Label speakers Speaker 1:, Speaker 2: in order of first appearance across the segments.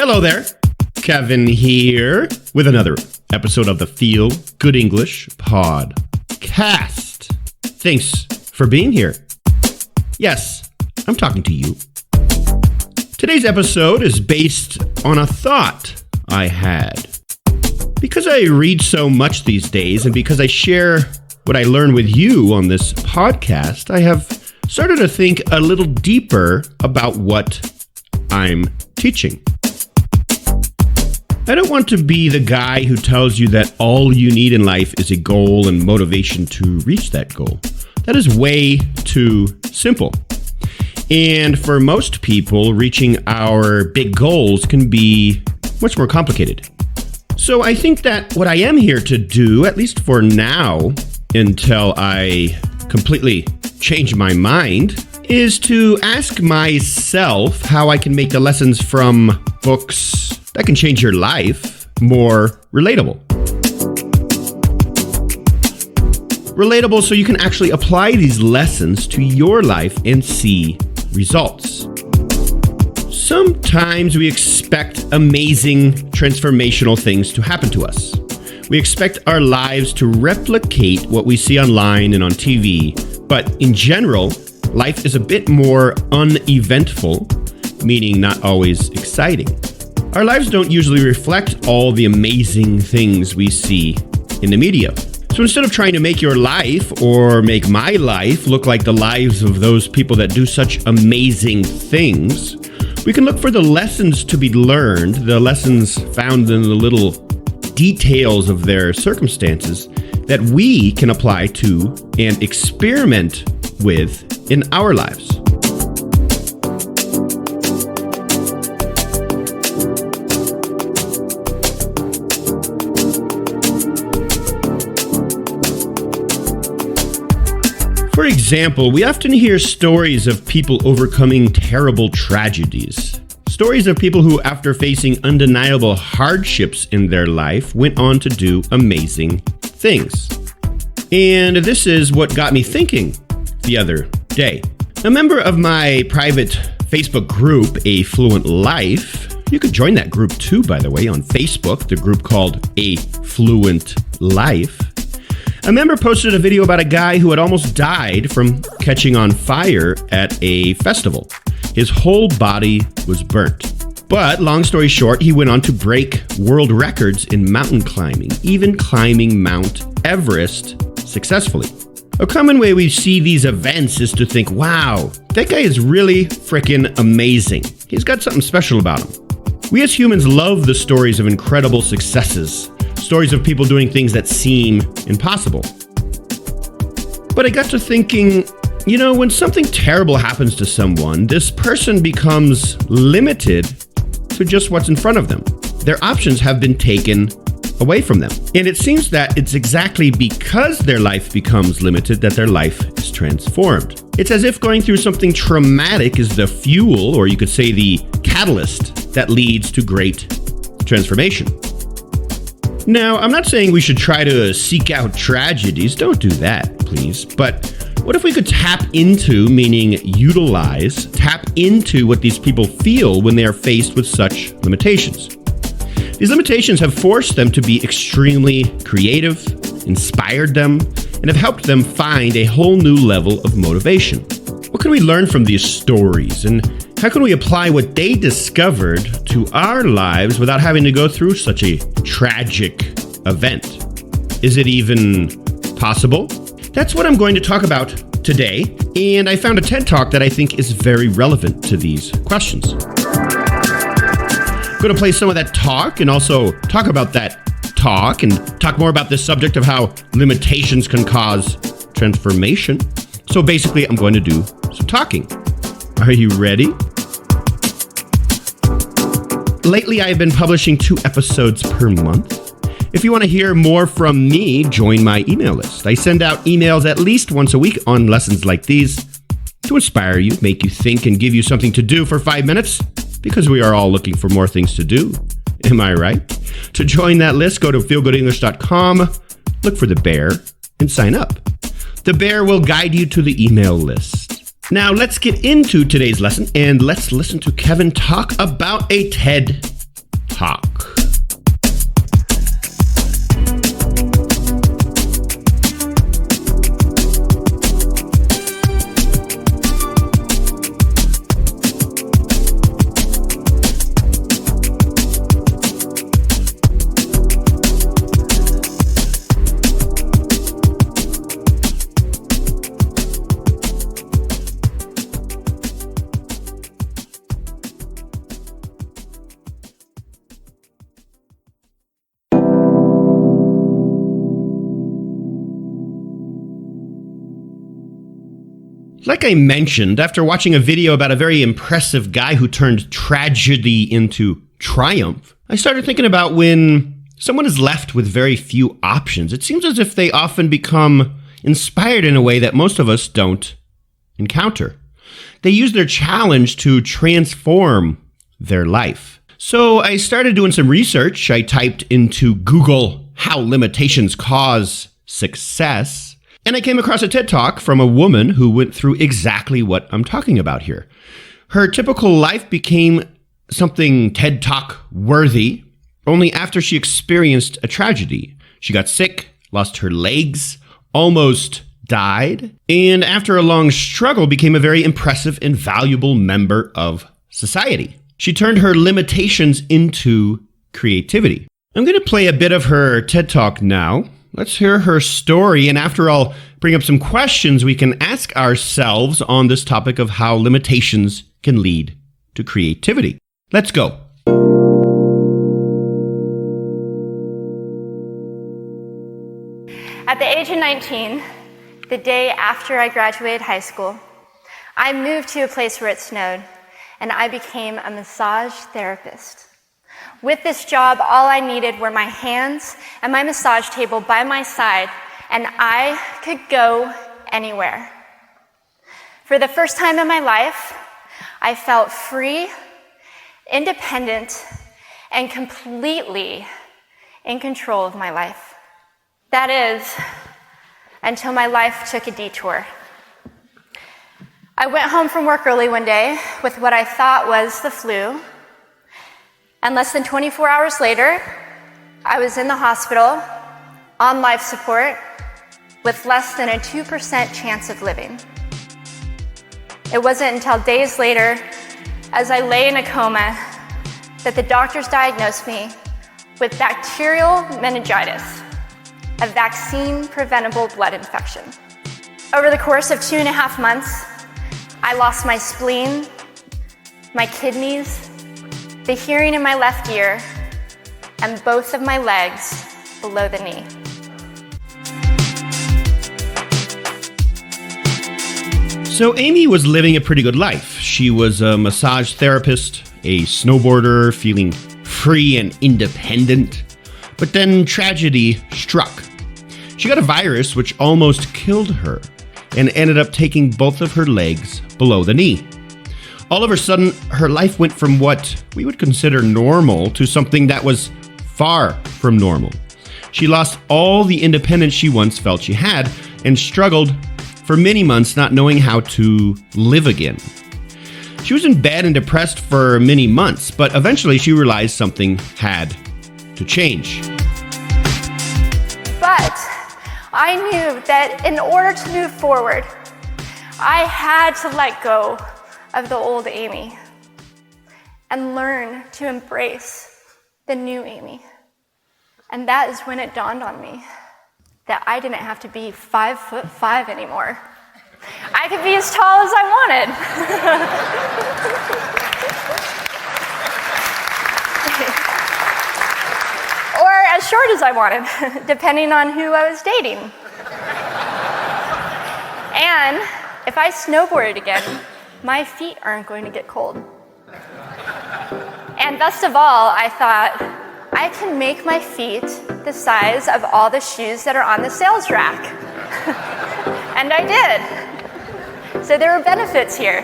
Speaker 1: Hello there, Kevin here with another episode of the Feel Good English podcast. Thanks for being here. Yes, I'm talking to you. Today's episode is based on a thought I had. Because I read so much these days and because I share what I learn with you on this podcast, I have started to think a little deeper about what I'm teaching. I don't want to be the guy who tells you that all you need in life is a goal and motivation to reach that goal. That is way too simple. And for most people, reaching our big goals can be much more complicated. So I think that what I am here to do, at least for now, until I completely change my mind, is to ask myself how I can make the lessons from books that can change your life more relatable. Relatable so you can actually apply these lessons to your life and see results. Sometimes we expect amazing transformational things to happen to us. We expect our lives to replicate what we see online and on TV, but in general, life is a bit more uneventful, meaning not always exciting. Our lives don't usually reflect all the amazing things we see in the media. So instead of trying to make your life or make my life look like the lives of those people that do such amazing things, we can look for the lessons to be learned, the lessons found in the little details of their circumstances that we can apply to and experiment with in our lives. For example, we often hear stories of people overcoming terrible tragedies. Stories of people who, after facing undeniable hardships in their life, went on to do amazing things. And this is what got me thinking the other day. A member of my private Facebook group, A Fluent Life, you could join that group too, by the way, on Facebook, the group called A Fluent Life. A member posted a video about a guy who had almost died from catching on fire at a festival. His whole body was burnt. But long story short, he went on to break world records in mountain climbing, even climbing Mount Everest successfully. A common way we see these events is to think, wow, that guy is really freaking amazing. He's got something special about him. We as humans love the stories of incredible successes, stories of people doing things that seem impossible. But I got to thinking, when something terrible happens to someone, this person becomes limited to just what's in front of them. Their options have been taken away from them. And it seems that it's exactly because their life becomes limited that their life is transformed. It's as if going through something traumatic is the fuel, or you could say the catalyst, that leads to great transformation. Now, I'm not saying we should try to seek out tragedies. Don't do that, please. But what if we could tap into, meaning utilize, tap into what these people feel when they are faced with such limitations? These limitations have forced them to be extremely creative, inspired them, and have helped them find a whole new level of motivation. What can we learn from these stories, and how can we apply what they discovered to our lives without having to go through such a tragic event? Is it even possible? That's what I'm going to talk about today, and I found a TED Talk that I think is very relevant to these questions. I'm going to play some of that talk and also talk about that talk and talk more about this subject of how limitations can cause transformation. So basically, I'm going to do some talking. Are you ready? Lately, I've been publishing 2 episodes per month. If you want to hear more from me, join my email list. I send out emails at least once a week on lessons like these to inspire you, make you think, and give you something to do for 5 minutes, because we are all looking for more things to do. Am I right? To join that list, go to feelgoodenglish.com, look for the bear, and sign up. The bear will guide you to the email list. Now let's get into today's lesson, and let's listen to Kevin talk about a TED Talk. Like I mentioned, after watching a video about a very impressive guy who turned tragedy into triumph, I started thinking about when someone is left with very few options. It seems as if they often become inspired in a way that most of us don't encounter. They use their challenge to transform their life. So I started doing some research. I typed into Google how limitations cause success. And I came across a TED Talk from a woman who went through exactly what I'm talking about here. Her typical life became something TED Talk worthy only after she experienced a tragedy. She got sick, lost her legs, almost died, and after a long struggle became a very impressive and valuable member of society. She turned her limitations into creativity. I'm going to play a bit of her TED Talk now. Let's hear her story, and after I'll bring up some questions we can ask ourselves on this topic of how limitations can lead to creativity. Let's go.
Speaker 2: At the age of 19, the day after I graduated high school, I moved to a place where it snowed, and I became a massage therapist. With this job, all I needed were my hands and my massage table by my side, and I could go anywhere. For the first time in my life, I felt free, independent, and completely in control of my life. That is, until my life took a detour. I went home from work early one day with what I thought was the flu. And less than 24 hours later, I was in the hospital on life support with less than a 2% chance of living. It wasn't until days later, as I lay in a coma, that the doctors diagnosed me with bacterial meningitis, a vaccine-preventable blood infection. Over the course of 2.5 months, I lost my spleen, my kidneys, the hearing in my left ear, and both of my legs below the knee.
Speaker 1: So Amy was living a pretty good life. She was a massage therapist, a snowboarder, feeling free and independent. But then tragedy struck. She got a virus which almost killed her and ended up taking both of her legs below the knee. All of a sudden, her life went from what we would consider normal to something that was far from normal. She lost all the independence she once felt she had and struggled for many months not knowing how to live again. She was in bed and depressed for many months, but eventually she realized something had to change.
Speaker 2: But I knew that in order to move forward, I had to let go of the old Amy and learn to embrace the new Amy. And that is when it dawned on me that I didn't have to be 5'5" anymore. I could be as tall as I wanted. Or as short as I wanted, depending on who I was dating. And if I snowboarded again, my feet aren't going to get cold. And best of all, I thought, I can make my feet the size of all the shoes that are on the sales rack. And I did. So there were benefits here.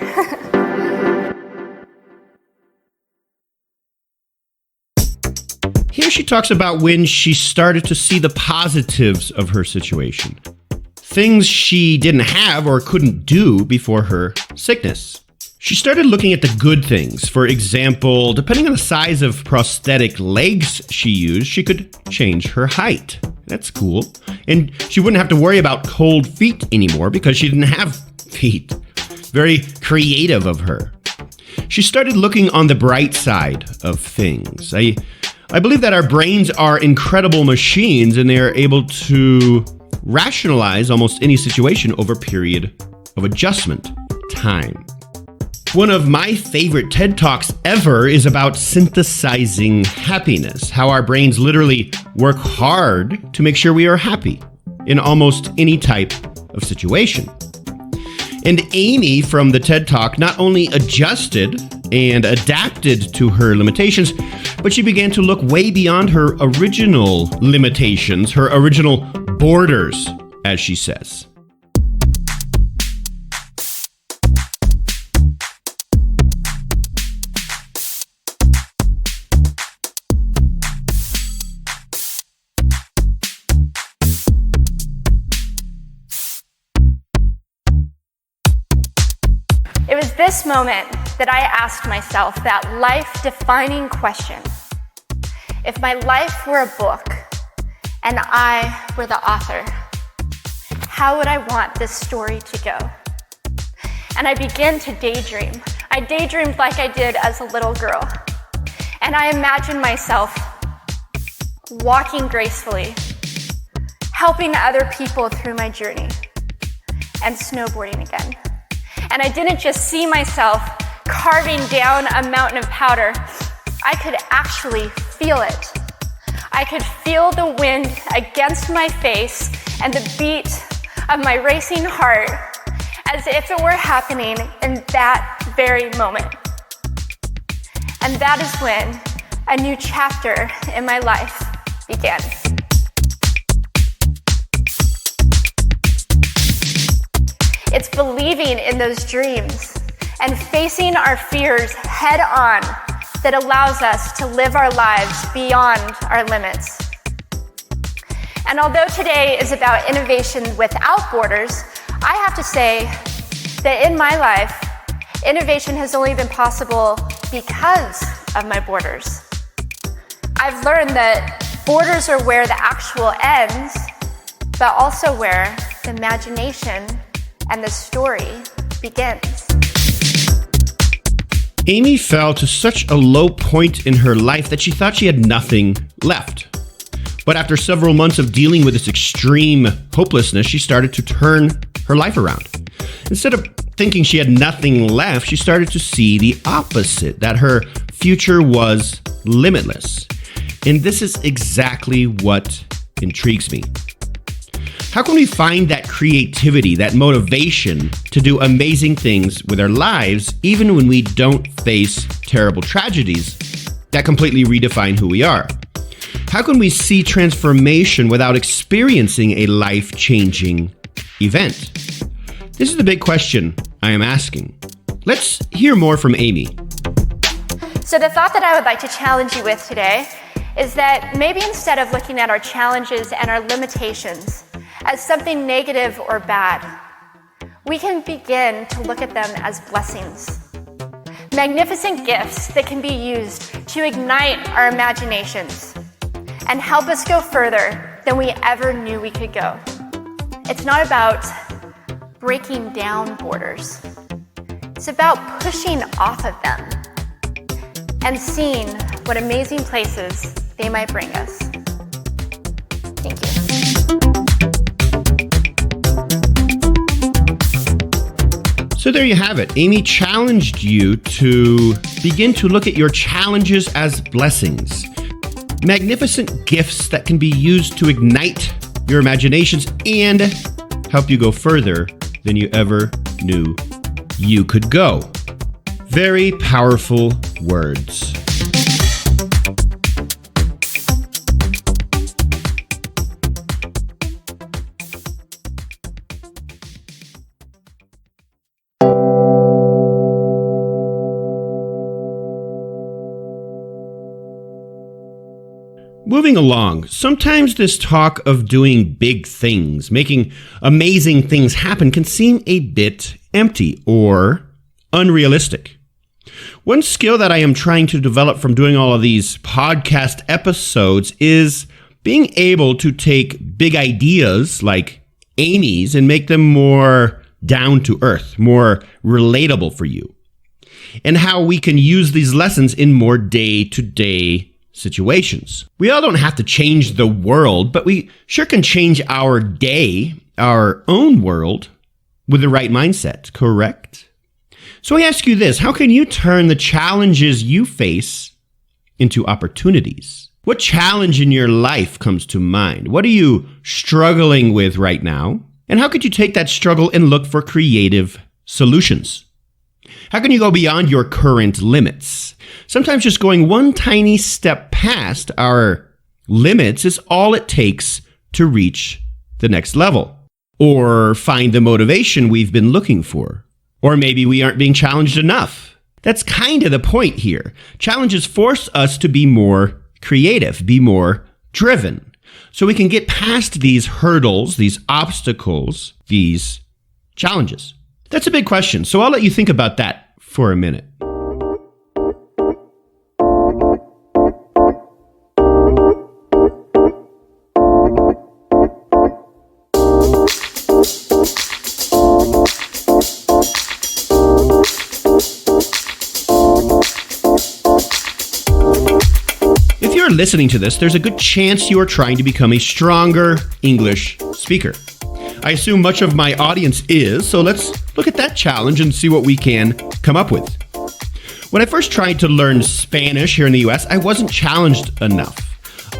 Speaker 1: Here she talks about when she started to see the positives of her situation. Things she didn't have or couldn't do before her sickness. She started looking at the good things. For example, depending on the size of prosthetic legs she used, she could change her height. That's cool. And she wouldn't have to worry about cold feet anymore because she didn't have feet. Very creative of her. She started looking on the bright side of things. I believe that our brains are incredible machines and they are able to rationalize almost any situation over a period of adjustment time. One of my favorite TED Talks ever is about synthesizing happiness, how our brains literally work hard to make sure we are happy in almost any type of situation. And Amy from the TED Talk not only adjusted and adapted to her limitations, but she began to look way beyond her original limitations, her original borders, as she says.
Speaker 2: It was this moment that I asked myself that life-defining question. If my life were a book and I were the author, how would I want this story to go? And I began to daydream. I daydreamed like I did as a little girl. And I imagined myself walking gracefully, helping other people through my journey, and snowboarding again. And I didn't just see myself carving down a mountain of powder. I could actually feel it. I could feel the wind against my face and the beat of my racing heart as if it were happening in that very moment. And that is when a new chapter in my life began. It's believing in those dreams and facing our fears head on that allows us to live our lives beyond our limits. And although today is about innovation without borders, I have to say that in my life, innovation has only been possible because of my borders. I've learned that borders are where the actual ends, but also where the imagination and the story begins.
Speaker 1: Amy fell to such a low point in her life that she thought she had nothing left. But after several months of dealing with this extreme hopelessness, she started to turn her life around. Instead of thinking she had nothing left, she started to see the opposite, that her future was limitless. And this is exactly what intrigues me. How can we find that creativity, that motivation to do amazing things with our lives, even when we don't face terrible tragedies that completely redefine who we are? How can we see transformation without experiencing a life-changing event? This is the big question I am asking. Let's hear more from Amy.
Speaker 2: So the thought that I would like to challenge you with today is that maybe instead of looking at our challenges and our limitations as something negative or bad, we can begin to look at them as blessings. Magnificent gifts that can be used to ignite our imaginations and help us go further than we ever knew we could go. It's not about breaking down borders. It's about pushing off of them and seeing what amazing places they might bring us. Thank you.
Speaker 1: So there you have it. Amy challenged you to begin to look at your challenges as blessings. Magnificent gifts that can be used to ignite your imaginations and help you go further than you ever knew you could go. Very powerful words. Moving along, sometimes this talk of doing big things, making amazing things happen can seem a bit empty or unrealistic. One skill that I am trying to develop from doing all of these podcast episodes is being able to take big ideas like Amy's and make them more down to earth, more relatable for you, and how we can use these lessons in more day-to-day situations. We all don't have to change the world, but we sure can change our day, our own world, with the right mindset, correct? So I ask you this, how can you turn the challenges you face into opportunities? What challenge in your life comes to mind? What are you struggling with right now? And how could you take that struggle and look for creative solutions? How can you go beyond your current limits? Sometimes just going one tiny step past our limits is all it takes to reach the next level, or find the motivation we've been looking for. Or maybe we aren't being challenged enough. That's kind of the point here. Challenges force us to be more creative, be more driven, so we can get past these hurdles, these obstacles, these challenges. That's a big question, so I'll let you think about that for a minute. If you're listening to this, there's a good chance you are trying to become a stronger English speaker. I assume much of my audience is, so let's look at that challenge and see what we can come up with. When I first tried to learn Spanish here in the US, I wasn't challenged enough.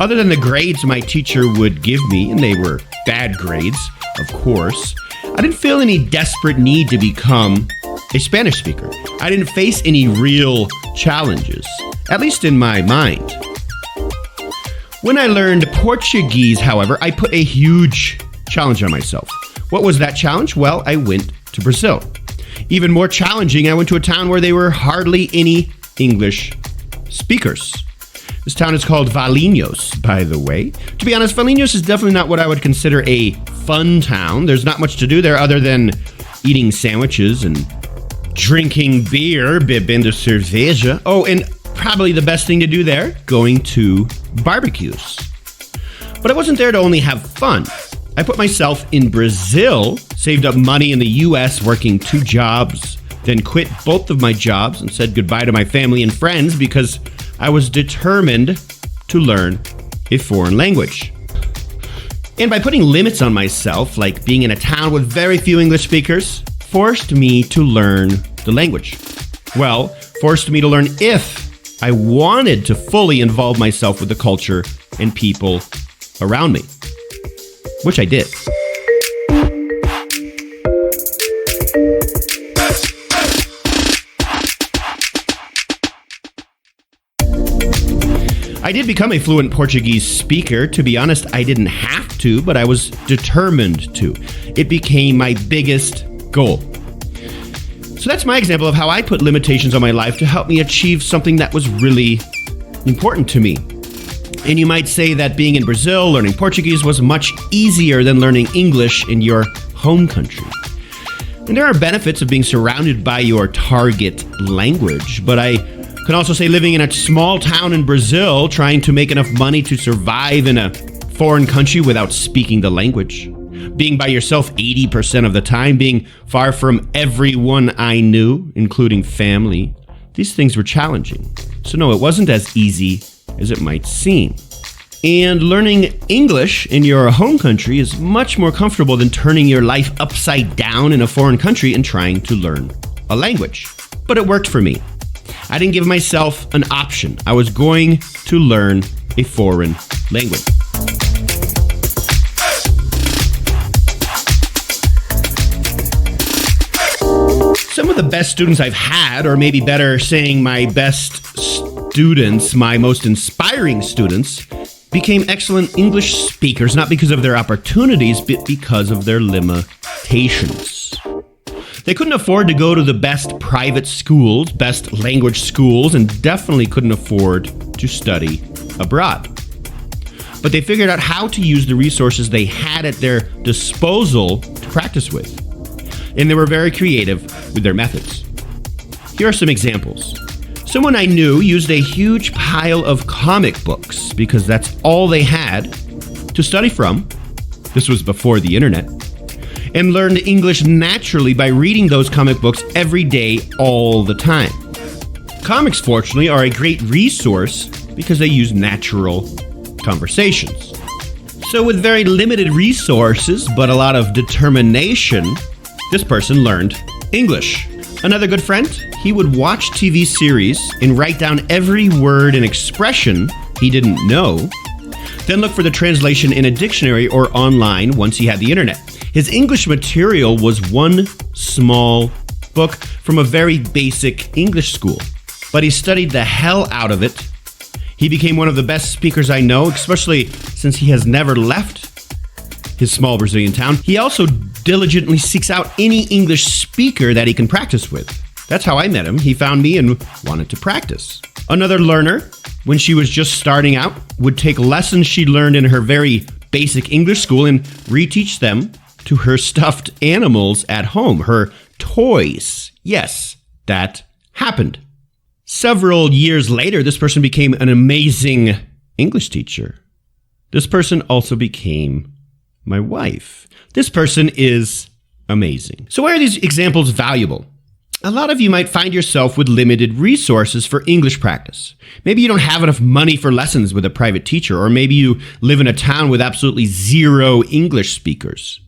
Speaker 1: Other than the grades my teacher would give me, and they were bad grades, of course, I didn't feel any desperate need to become a Spanish speaker. I didn't face any real challenges, at least in my mind. When I learned Portuguese, however, I put a huge challenge on myself. What was that challenge? Well, I went to Brazil. Even more challenging, I went to a town where there were hardly any English speakers. This town is called Valinhos, by the way. To be honest, Valinhos is definitely not what I would consider a fun town. There's not much to do there other than eating sandwiches and drinking beer, bebendo cerveja. Oh, and probably the best thing to do there, going to barbecues. But I wasn't there to only have fun. I put myself in Brazil, saved up money in the US working 2 jobs, then quit both of my jobs and said goodbye to my family and friends because I was determined to learn a foreign language. And by putting limits on myself, like being in a town with very few English speakers, forced me to learn the language. Well, forced me to learn if I wanted to fully involve myself with the culture and people around me, which I did. I did become a fluent Portuguese speaker. To be honest, I didn't have to, but I was determined to. It became my biggest goal. So that's my example of how I put limitations on my life to help me achieve something that was really important to me. And you might say that being in Brazil, learning Portuguese was much easier than learning English in your home country. And there are benefits of being surrounded by your target language, but I can also say living in a small town in Brazil, trying to make enough money to survive in a foreign country without speaking the language, being by yourself 80% of the time, being far from everyone I knew, including family, these things were challenging. So no, it wasn't as easy as it might seem. And learning English in your home country is much more comfortable than turning your life upside down in a foreign country and trying to learn a language. But it worked for me. I didn't give myself an option. I was going to learn a foreign language. Some of the best students I've had, or maybe better saying my best students, my most inspiring students, became excellent English speakers, not because of their opportunities, but because of their limitations. They couldn't afford to go to the best private schools, best language schools, and definitely couldn't afford to study abroad. But they figured out how to use the resources they had at their disposal to practice with. And they were very creative with their methods. Here are some examples. Someone I knew used a huge pile of comic books because that's all they had to study from. This was before the internet. And learned English naturally by reading those comic books every day, all the time. Comics, fortunately, are a great resource because they use natural conversations. So with very limited resources, but a lot of determination, this person learned English. Another good friend, he would watch TV series and write down every word and expression he didn't know, then look for the translation in a dictionary or online once he had the internet. His English material was one small book from a very basic English school, but he studied the hell out of it. He became one of the best speakers I know, especially since he has never left his small Brazilian town. He also diligently seeks out any English speaker that he can practice with. That's how I met him. He found me and wanted to practice. Another learner, when she was just starting out, would take lessons she learned in her very basic English school and reteach them to her stuffed animals at home, her toys. Yes, that happened. Several years later, this person became an amazing English teacher. This person also became my wife. This person is amazing. So why are these examples valuable? A lot of you might find yourself with limited resources for English practice. Maybe you don't have enough money for lessons with a private teacher, or maybe you live in a town with absolutely zero English speakers.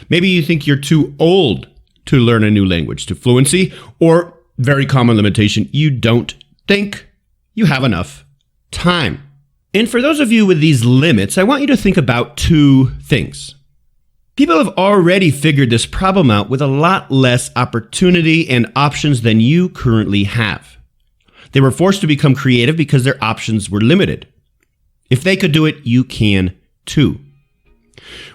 Speaker 1: Maybe you think you're too old to learn a new language to fluency, or very common limitation, you don't think you have enough time. And for those of you with these limits, I want you to think about two things. People have already figured this problem out with a lot less opportunity and options than you currently have. They were forced to become creative because their options were limited. If they could do it, you can too.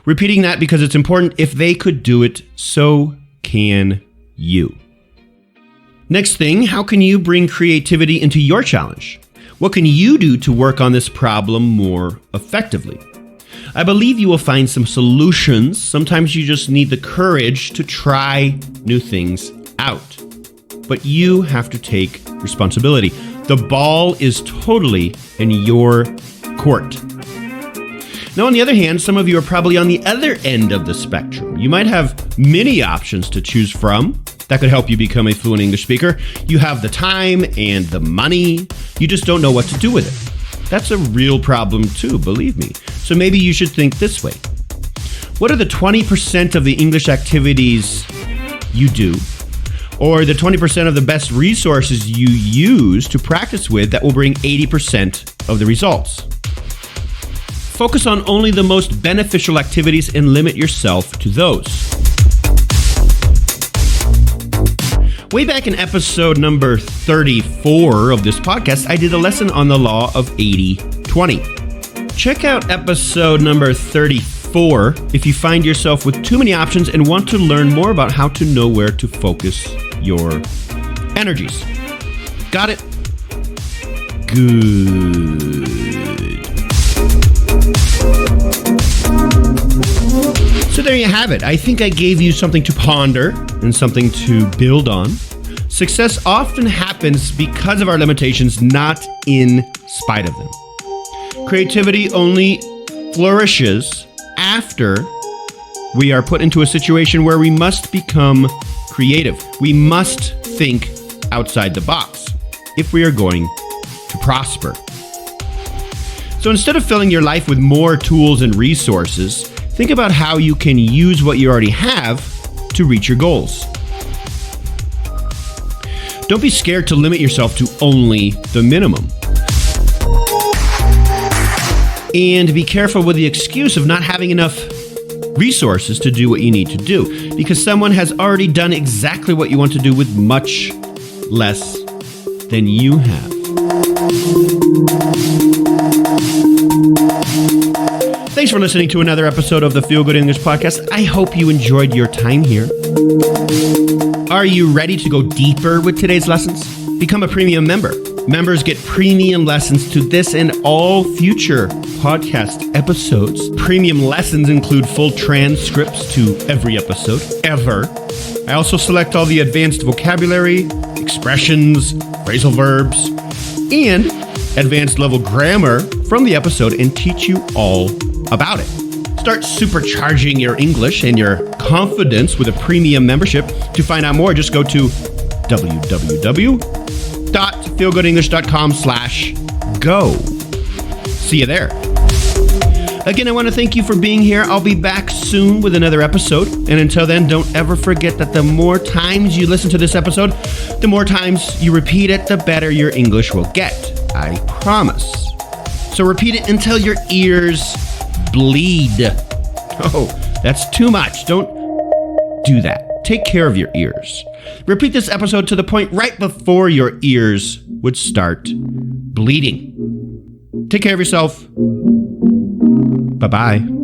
Speaker 1: Repeating that because it's important. If they could do it, so can you. Next thing, how can you bring creativity into your challenge? What can you do to work on this problem more effectively? I believe you will find some solutions. Sometimes you just need the courage to try new things out. But you have to take responsibility. The ball is totally in your court. Now, on the other hand, some of you are probably on the other end of the spectrum. You might have many options to choose from that could help you become a fluent English speaker. You have the time and the money. You just don't know what to do with it. That's a real problem too, believe me. So maybe you should think this way. What are the 20% of the English activities you do, or the 20% of the best resources you use to practice with that will bring 80% of the results? Focus on only the most beneficial activities and limit yourself to those. Way back in episode number 34 of this podcast, I did a lesson on the law of 80-20. Check out episode number 34 if you find yourself with too many options and want to learn more about how to know where to focus your energies. Got it? Good. So there you have it. I think I gave you something to ponder and something to build on. Success often happens because of our limitations, not in spite of them. Creativity only flourishes after we are put into a situation where we must become creative. We must think outside the box if we are going to prosper. So instead of filling your life with more tools and resources, think about how you can use what you already have to reach your goals. Don't be scared to limit yourself to only the minimum. And be careful with the excuse of not having enough resources to do what you need to do, because someone has already done exactly what you want to do with much less than you have. Thanks for listening to another episode of the Feel Good English Podcast. I hope you enjoyed your time here. Are you ready to go deeper with today's lessons? Become a premium member. Members get premium lessons to this and all future podcast episodes. Premium lessons include full transcripts to every episode, ever. I also select all the advanced vocabulary, expressions, phrasal verbs, and advanced level grammar from the episode and teach you all about it. Start supercharging your English and your confidence with a premium membership. To find out more, just go to www.feelgoodenglish.com/go. See you there. Again, I want to thank you for being here. I'll be back soon with another episode. And until then, don't ever forget that the more times you listen to this episode, the more times you repeat it, the better your English will get. I promise. So repeat it until your ears bleed. Oh, that's too much. Don't do that. Take care of your ears. Repeat this episode to the point right before your ears would start bleeding. Take care of yourself. Bye-bye.